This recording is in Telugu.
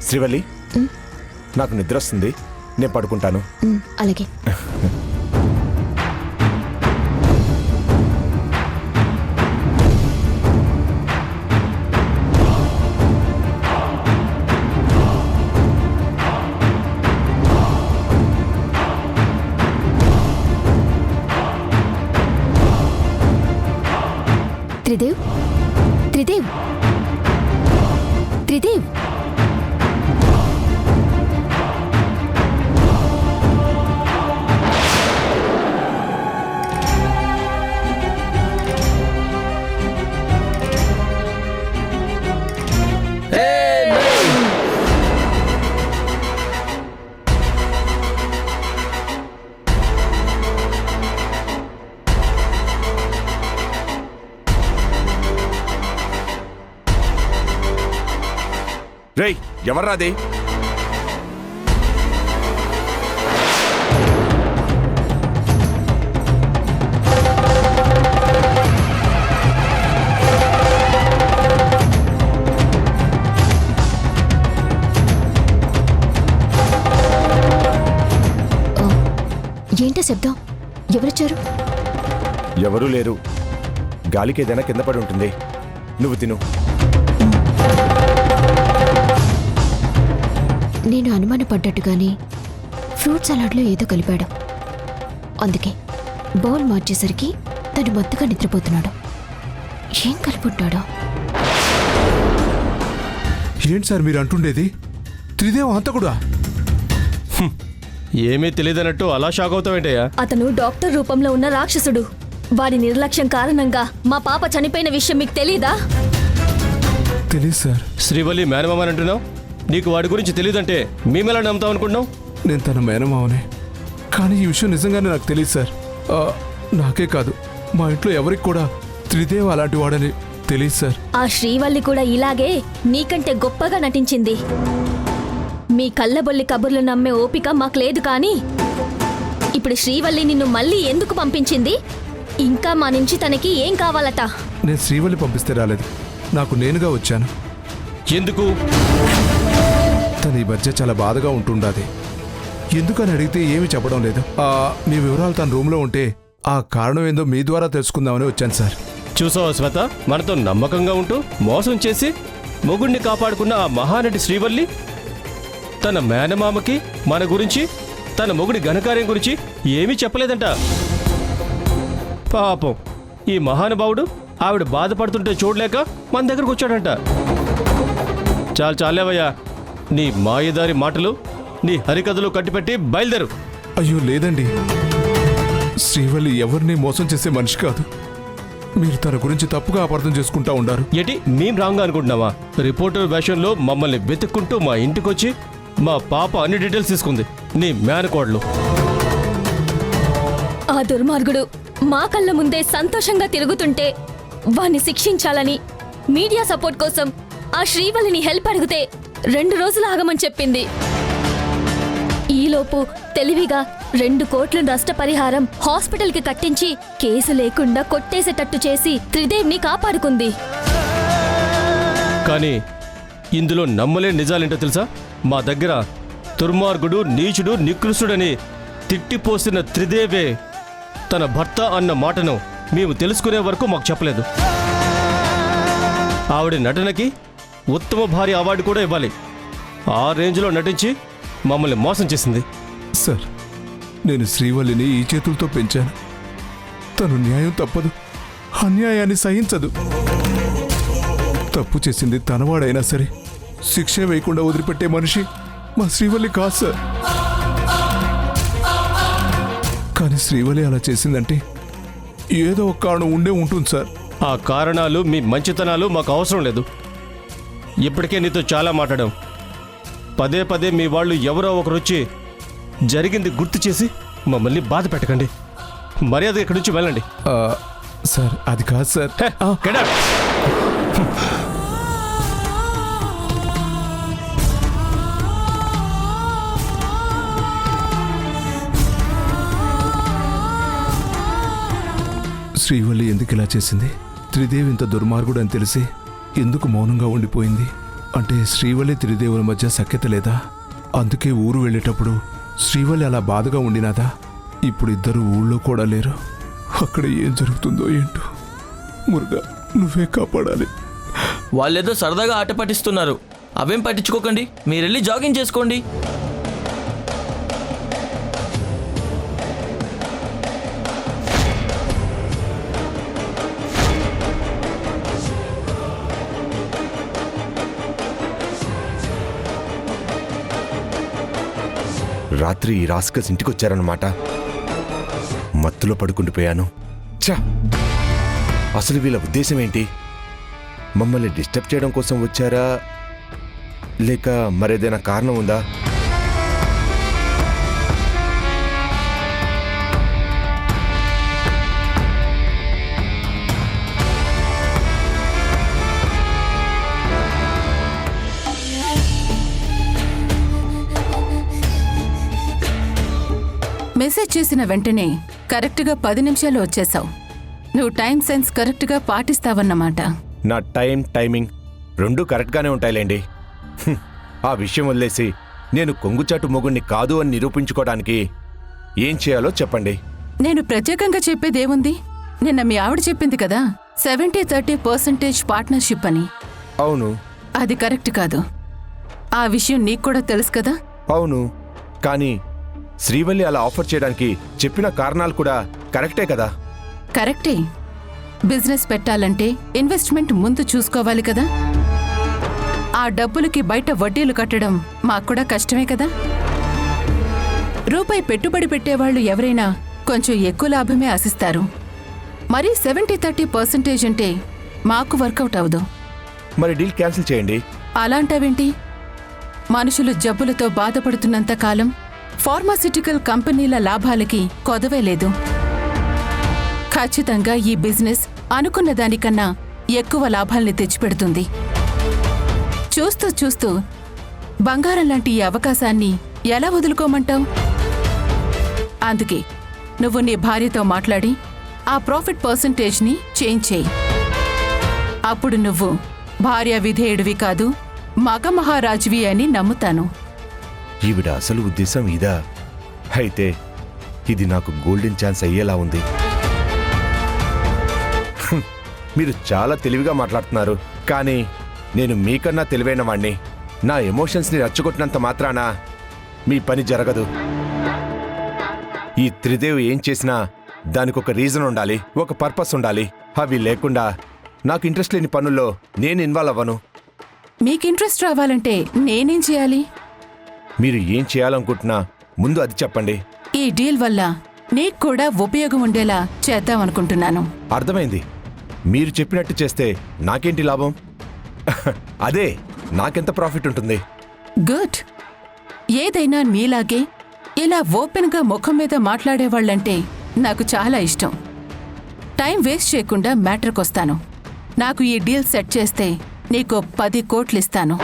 శ్రీవల్లి, నాకు నిద్ర వస్తుంది, నేను పడుకుంటాను. అలాగే. త్రిదేవ్, త్రిదేవ్, త్రిదేవ్. రేయ్, ఎవర్రాది? ఏంటా శబ్దం? ఎవరొచ్చారు? ఎవరూ లేరు. గాలికి ఏదైనా కింద పడి ఉంటుంది. నువ్వు తిను. నేను అనుమానపడ్డట్టుగానే ఫ్రూట్ సలాడ్లో ఏదో కలిపాడు. అందుకే బౌల్ మార్చేసరికి తను మత్తుగా నిద్రపోతున్నాడు. ఏం కలుపుంటాడో? ఏంటి సార్ మీరు అంటుండేది? త్రిదేవ్ హంతకుడా? ఏమీ తెలియదన్నట్టు అలా షాక్ అవుతావేంటయ్యా? అతను డాక్టర్ రూపంలో ఉన్న రాక్షసుడు. వారి నిర్లక్ష్యం కారణంగా మా పాప చనిపోయిన విషయం మీకు తెలీదా? తెలీదు సార్. శ్రీవల్లి మేనమామని అంటున్నావు. నీకు వాడి గురించి తెలియదంటే మేమెలా నమ్ముతాం అనుకుంటున్నావు? నేను తన మేనమావనే, కానీ ఈ విషయం నిజంగానే నాకు తెలియదు సార్. నాకే కాదు, మా ఇంట్లో ఎవరికి కూడా త్రిదేవ్ అలాంటి వాడని తెలియదు సార్. ఆ శ్రీవల్లి కూడా ఇలాగే నీకంటే గొప్పగా నటించింది. మీ కళ్ళబొల్లి కబుర్లు నమ్మే ఓపిక మాకు లేదు. కానీ ఇప్పుడు శ్రీవల్లి నిన్ను మళ్ళీ ఎందుకు పంపించింది? ఇంకా మా నుంచి తనకి ఏం కావాలట? నేను శ్రీవల్లి పంపిస్తే రాలేదు, నాకు నేనుగా వచ్చాను. ఎందుకు? తను ఈ మధ్య చాలా బాధగా ఉంటుండాది. ఎందుకని అడిగితే ఏమీ చెప్పడం లేదు. మీ వివరాలు తన రూమ్లో ఉంటే ఆ కారణం ఏందో మీ ద్వారా తెలుసుకుందామని వచ్చాను సార్. చూసావా శ్వేత, మనతో నమ్మకంగా ఉంటూ మోసం చేసి మొగుడిని కాపాడుకున్న ఆ మహానటి శ్రీవల్లి తన మేనమామకి మన గురించి, తన మొగుడి ఘనకార్యం గురించి ఏమీ చెప్పలేదంట. పాపం ఈ మహానుభావుడు ఆవిడ బాధపడుతుంటే చూడలేక మన దగ్గరకు వచ్చాడంట. చాలేవయ్యా, నీ మాయదారి మాటలు, నీ హరికథలు కట్టిపెట్టి బయలుదేరు. అయ్యో లేదండి, శ్రీవల్లి ఎవరిని మోసం చేసే మనిషి కాదు. మీరు తన గురించి తప్పుగా అపార్థం చేసుకుంటా ఉండారు. ఏంటి మేం రాంగా అనుకుంటున్నావా? రిపోర్టర్ వేషంలో మమ్మల్ని వెతుక్కుంటూ మా ఇంటికొచ్చి మా పాప అన్ని డీటెయిల్స్ తీసుకుంది, నీ మేనకోడలు. ఆ దుర్మార్గుడు మా కళ్ళ ముందే సంతోషంగా తిరుగుతుంటే వాణ్ణి శిక్షించాలని మీడియా సపోర్ట్ కోసం ఆ శ్రీవల్లిని హెల్ప్ అడిగితే 2 రోజులు ఆగమని చెప్పింది. ఈలోపు తెలివిగా 2 కోట్ల నష్టపరిహారం హాస్పిటల్కి కట్టించి కేసు లేకుండా కొట్టేసేటట్టు చేసి త్రిదేవ్ని కాపాడుకుంది. కానీ ఇందులో నమ్మలేని నిజాలేంటో తెలుసా? మా దగ్గర దుర్మార్గుడు, నీచుడు, నికృష్టుడని తిట్టిపోసిన త్రిదేవే తన భర్త అన్న మాటను మేము తెలుసుకునే వరకు మాకు చెప్పలేదు. ఆవిడ నటనకి ఉత్తమ భార్య అవార్డు కూడా ఇవ్వాలి. ఆ రేంజ్లో నటించి మమ్మల్ని మోసం చేసింది. సార్, నేను శ్రీవల్లిని ఈ చేతులతో పెంచాను. తను న్యాయం తప్పదు, అన్యాయాన్ని సహించదు. తప్పు చేసింది తనవాడైనా సరే శిక్ష వేయకుండా వదిలిపెట్టే మనిషి మా శ్రీవల్లి కాదు సార్. కానీ శ్రీవల్లి అలా చేసిందంటే ఏదో ఒక కారణం ఉండే ఉంటుంది సార్. ఆ కారణాలు, మీ మంచితనాలు మాకు అవసరం లేదు. ఇప్పటికే నీతో చాలా మాట్లాడాం. పదే పదే మీ వాళ్ళు ఎవరో ఒకరు వచ్చి జరిగింది గుర్తు చేసి మమ్మల్ని బాధ పెట్టకండి. మర్యాద ఇక్కడి నుంచి వెళ్ళండి. సార్ అది కాదు సార్. శ్రీవల్లి ఎందుకు ఇలా చేసింది? త్రిదేవి ఇంత దుర్మార్గుడు అని తెలిసి ఎందుకు మౌనంగా ఉండిపోయింది? అంటే శ్రీవల్లి త్రిదేవుల మధ్య సఖ్యత లేదా? అందుకే ఊరు వెళ్ళేటప్పుడు శ్రీవల్లి అలా బాధగా ఉండినాదా? ఇప్పుడు ఇద్దరు ఊళ్ళో కూడా లేరు. అక్కడ ఏం జరుగుతుందో ఏంటో. మురుగా, నువ్వే కాపాడాలి. వాళ్ళేదో సరదాగా ఆట పట్టిస్తున్నారు, అవేం పట్టించుకోకండి. మీరెళ్ళి జాగింగ్ చేసుకోండి. రాత్రి ఈ రాస్కల్స్ ఇంటికి వచ్చారన్నమాట. మత్తులో పడుకుండిపోయాను. ఛా, అసలు వీళ్ళ ఉద్దేశం ఏంటి? మమ్మల్ని డిస్టర్బ్ చేయడం కోసం వచ్చారా, లేక మరేదైనా కారణం ఉందా? మెసేజ్ చేసిన వెంటనే కరెక్ట్గా 10 నిమిషాలు వచ్చేసావు. నువ్వు టైం సెన్స్ కరెక్ట్గా పాటిస్తావన్నమాట. నా టైమింగ్ రెండూ కరెక్ట్గానే ఉంటాయిలేండి. ఆ విషయం వదిలేసి నేను కొంగుచాటు మొగుణ్ణి కాదు అని నిరూపించుకోవడానికి ఏం చేయాలో చెప్పండి. నేను ప్రత్యేకంగా చెప్పేదేముంది? నిన్న మీ ఆవిడ చెప్పింది కదా 70-30% పార్ట్నర్షిప్ అని. అవును. అది కరెక్ట్ కాదు. ఆ విషయం నీకు కూడా తెలుసు కదా. అవును, కానీ శ్రీవల్లి అలా ఆఫర్ చేయడానికి చెప్పిన కారణాలు కూడా కరెక్టే కదా. కరెక్టే. బిజినెస్ పెట్టాలంటే ఇన్వెస్ట్మెంట్ ముందు చూసుకోవాలి కదా. ఆ డబ్బులకి బయట వడ్డీలు కట్టడం మాకు కూడా కష్టమే కదా. రూపాయి పెట్టుబడి పెట్టేవాళ్లు ఎవరైనా కొంచెం ఎక్కువ లాభమే ఆశిస్తారు. మరీ 70-30% అంటే మాకు వర్కౌట్ అవదు. మరి డీల్ క్యాన్సిల్ చేయండి. అలాంటావేంటి? మనుషులు జబ్బులతో బాధపడుతున్నంత కాలం ఫార్మాసిటికల్ కంపెనీల లాభాలకి కొదవే లేదు. ఖచ్చితంగా ఈ బిజినెస్ అనుకున్న దానికన్నా ఎక్కువ లాభాల్ని తెచ్చిపెడుతుంది. చూస్తూ చూస్తూ బంగారం లాంటి ఈ అవకాశాన్ని ఎలా వదులుకోమంటావు? అందుకే నువ్వు నీ భార్యతో మాట్లాడి ఆ ప్రాఫిట్ పర్సంటేజ్ని చేంజ్ చేయి. అప్పుడు నువ్వు భార్య విధేయుడివి కాదు, మగ మహారాజువి అని నమ్ముతాను. ఈవిడ అసలు ఉద్దేశం ఇదా? అయితే ఇది నాకు గోల్డెన్ ఛాన్స్ అయ్యేలా ఉంది. మీరు చాలా తెలివిగా మాట్లాడుతున్నారు, కానీ నేను మీకన్నా తెలివైన వాణ్ణి. నా ఎమోషన్స్ని రచ్చగొట్టినంత మాత్రాన మీ పని జరగదు. ఈ త్రిదేవ్ ఏం చేసినా దానికి ఒక రీజన్ ఉండాలి, ఒక పర్పస్ ఉండాలి. అవి లేకుండా నాకు ఇంట్రెస్ట్ లేని పనుల్లో నేను ఇన్వాల్వ్ అవ్వను. మీకు ఇంట్రెస్ట్ రావాలంటే నేనేం చేయాలి? మీరు ఏం చేయాలనుకుంటున్నా ముందు అది చెప్పండి. ఈ డీల్ వల్ల నీకు కూడా ఉపయోగం ఉండేలా చేద్దామనుకుంటున్నాను. అర్థమైంది. మీరు చెప్పినట్టు చేస్తే నాకేంటి లాభం? అదే నాకెంత ప్రాఫిట్ ఉంటుంది? గుడ్. ఏదైనా మీలాగే ఇలా ఓపెన్గా ముఖం మీద మాట్లాడేవాళ్లంటే నాకు చాలా ఇష్టం. టైం వేస్ట్ చేయకుండా మ్యాటర్కొస్తాను. నాకు ఈ డీల్ సెట్ చేస్తే నీకో 10 కోట్లు ఇస్తాను.